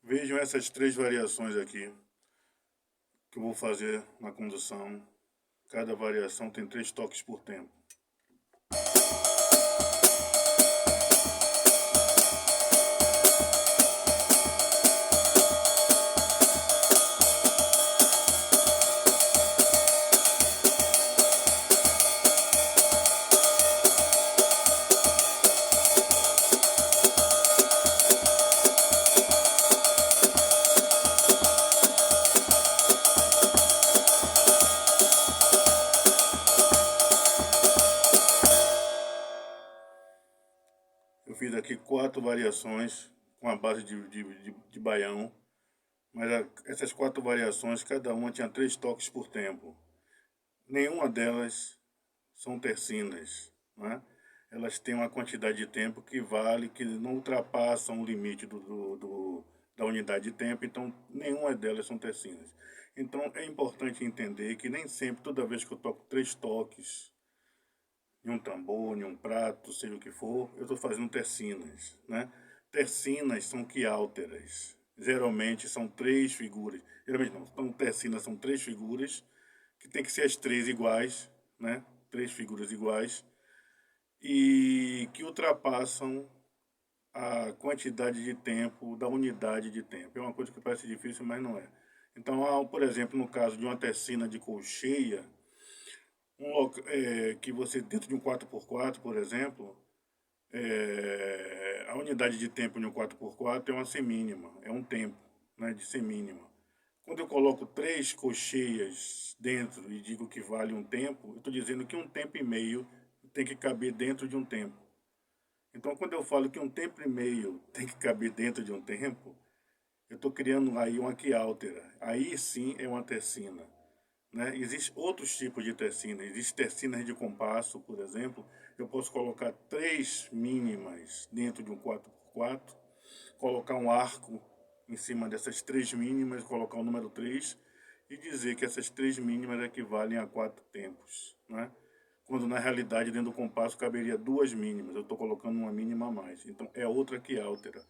Vejam essas três variações aqui que eu vou fazer na condução. Cada variação tem 3 toques por tempo. Eu fiz aqui 4 variações com a base de baião, mas essas 4 variações, cada uma tinha 3 toques por tempo. Nenhuma delas são tercinas, né? Elas têm uma quantidade de tempo que vale, que não ultrapassam o limite da unidade de tempo, então nenhuma delas são tercinas. Então é importante entender que nem sempre, toda vez que eu toco 3 toques, em um tambor, em um prato, seja o que for, eu estou fazendo tercinas, né? Tercinas são quiálteras. Geralmente são 3 figuras. Geralmente não, então tercinas são 3 figuras, que tem que ser as 3 iguais, né? 3 figuras iguais, e que ultrapassam a quantidade de tempo da unidade de tempo. É uma coisa que parece difícil, mas não é. Então, por exemplo, no caso de uma tercina de colcheia, que você, dentro de um 4x4, por exemplo, a unidade de tempo de um 4x4 é uma semínima, é um tempo, né, de semínima. Quando eu coloco 3 colcheias dentro e digo que vale um tempo, eu estou dizendo que um tempo e meio tem que caber dentro de um tempo. Então, quando eu falo que um tempo e meio tem que caber dentro de um tempo, eu estou criando aí uma quiáltera. Aí sim é uma tercina, né? Existem outros tipos de tercina. Existem tercinas de compasso, por exemplo. Eu posso colocar 3 mínimas dentro de um 4x4, colocar um arco em cima dessas 3 mínimas, colocar o número 3 e dizer que essas 3 mínimas equivalem a 4 tempos, né? Quando na realidade dentro do compasso caberia 2 mínimas, eu estou colocando uma mínima a mais. Então é outra quiáltera.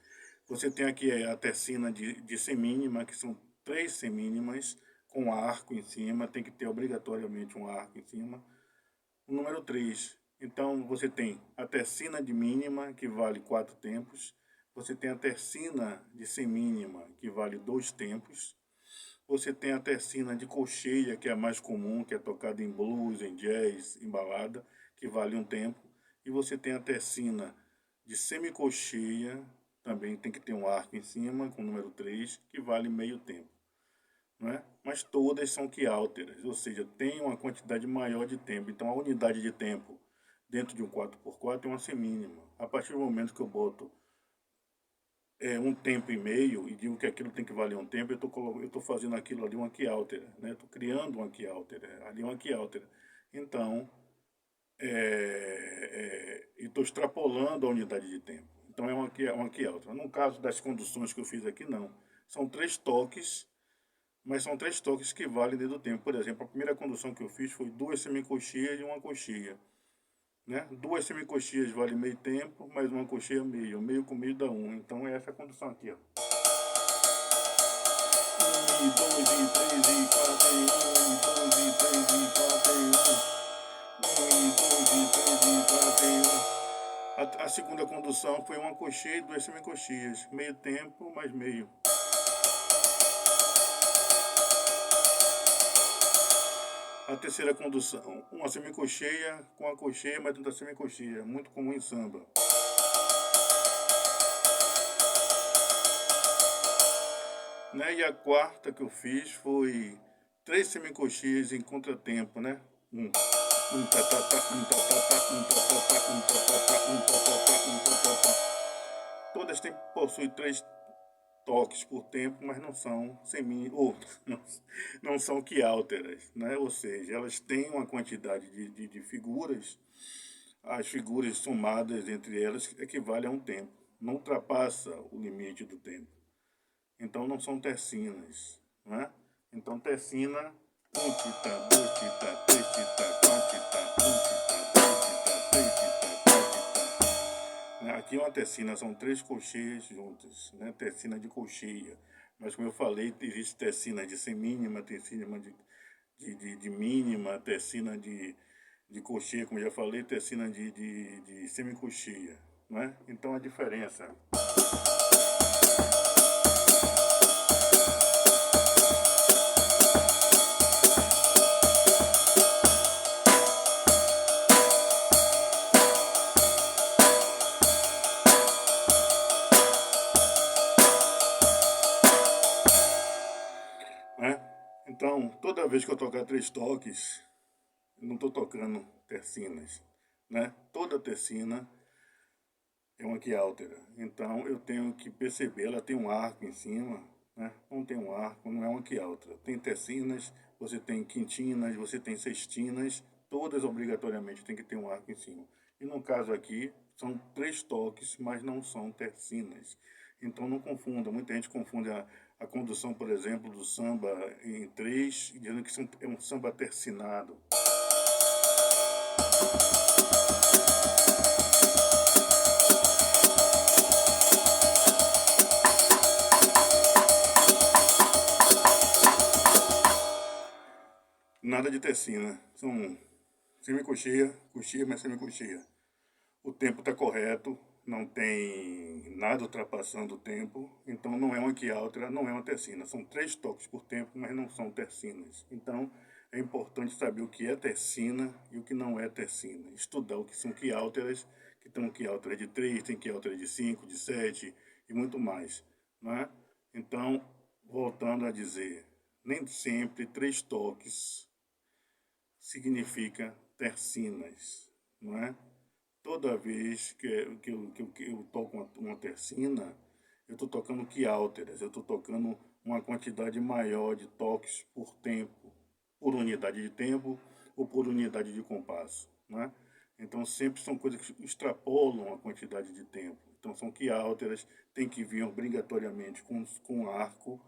Você tem aqui a tercina de semínima, que são 3 semínimas com arco em cima, tem que ter obrigatoriamente um arco em cima. O número 3. Então você tem a tercina de mínima, que vale 4 tempos. Você tem a tercina de semínima, que vale 2 tempos. Você tem a tercina de colcheia, que é a mais comum, que é tocada em blues, em jazz, em balada, que vale um tempo. E você tem a tercina de semicolcheia, também tem que ter um arco em cima, com o número 3, que vale meio tempo, né? Mas todas são quiálteras, ou seja, tem uma quantidade maior de tempo. Então a unidade de tempo dentro de um 4x4 é uma semínima. A partir do momento que eu boto um tempo e meio e digo que aquilo tem que valer um tempo, eu estou fazendo aquilo ali uma quiáltera, né? Estou criando uma quiáltera, ali uma quiáltera. Então, estou extrapolando a unidade de tempo. Então é uma quiáltera. No caso das conduções que eu fiz aqui, não. São 3 toques, mas são 3 toques que valem dentro do tempo. Por exemplo, a primeira condução que eu fiz foi 2 semicoxias e uma coxia, né? 2 semicoxias vale meio tempo, mais uma coxia meio. Meio com meio dá 1. Então é essa condução aqui, ó. 1, e 2, e 3, e 4, e 1, e 2, e 3, e 4, e 1. 1, e 2, e 3, e 4, e 1. A segunda condução foi uma coxia e 2 semicoxias. Meio tempo, mais meio. A terceira condução, uma semicocheia com a cocheia, mas dentro da semicocheia, muito comum em samba. Né? E a quarta que eu fiz foi 3 semicocheias em contratempo, né? Um tá tá tá, um tá tá tá, um tá tá tá, um tá tá tá, um tá tá tá, um tá tá tá. Todas possuem 3 toques por tempo, mas não são não são quiálteras, né? Ou seja, elas têm uma quantidade de figuras, as figuras somadas entre elas equivalem a um tempo, não ultrapassa o limite do tempo. Então não são tercinas, né? Então tercina, 1 tita, 2 tita, 3 tita, 4 tita, 1 tita, 2 tita, 3 tita, 4 tita. né? Aqui é uma tercina, são 3 colcheias juntas, né? Tercina de colcheia. Mas como eu falei, existe tercina de semínima, tercina de mínima, tercina de colcheia, como eu já falei, tercina de semicolcheia, né? Então a diferença, né? Então, toda vez que eu tocar 3 toques, eu não estou tocando tercinas, né? Toda tercina é uma quiáltera. Então eu tenho que perceber, ela tem um arco em cima, né? Não tem um arco, não é uma quiáltera. Tem tercinas, você tem quintinas, você tem sextinas, todas obrigatoriamente tem que ter um arco em cima. E no caso aqui, são 3 toques, mas não são tercinas. Então não confunda, muita gente confunde a condução, por exemplo, do samba em 3, dizendo que é um samba tercinado. Nada de tercina, são semicolcheia, coxia, mas semicolcheia. O tempo está correto, não tem nada ultrapassando o tempo, então não é uma quiáltera, não é uma tercina. São 3 toques por tempo, mas não são tercinas. Então é importante saber o que é tercina e o que não é tercina. Estudar o que são quiálteras, que tem quiáltera de 3, tem quiáltera de 5, de 7 e muito mais, né? Então, voltando a dizer, nem sempre 3 toques significa tercinas, não é? Toda vez que eu toco uma tercina, eu estou tocando quiálteras, eu estou tocando uma quantidade maior de toques por tempo, por unidade de tempo ou por unidade de compasso, né? Então sempre são coisas que extrapolam a quantidade de tempo. Então são quiálteras, tem que vir obrigatoriamente com arco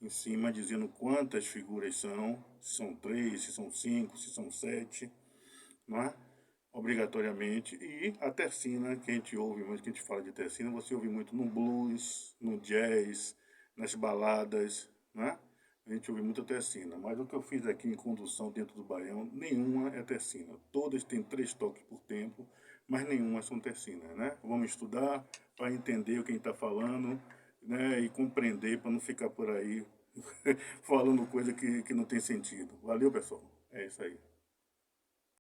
em cima, dizendo quantas figuras são, se são 3, se são 5, se são 7, não é? Obrigatoriamente. E a tercina, que a gente ouve muito, que a gente fala de tercina, você ouve muito no blues, no jazz, nas baladas, né? A gente ouve muito a tercina. Mas o que eu fiz aqui em condução dentro do baião, nenhuma é tercina. Todas têm 3 toques por tempo, mas nenhuma são tercinas, né? Vamos estudar para entender o que a gente está falando, né? E compreender para não ficar por aí falando coisa que não tem sentido. Valeu, pessoal. É isso aí.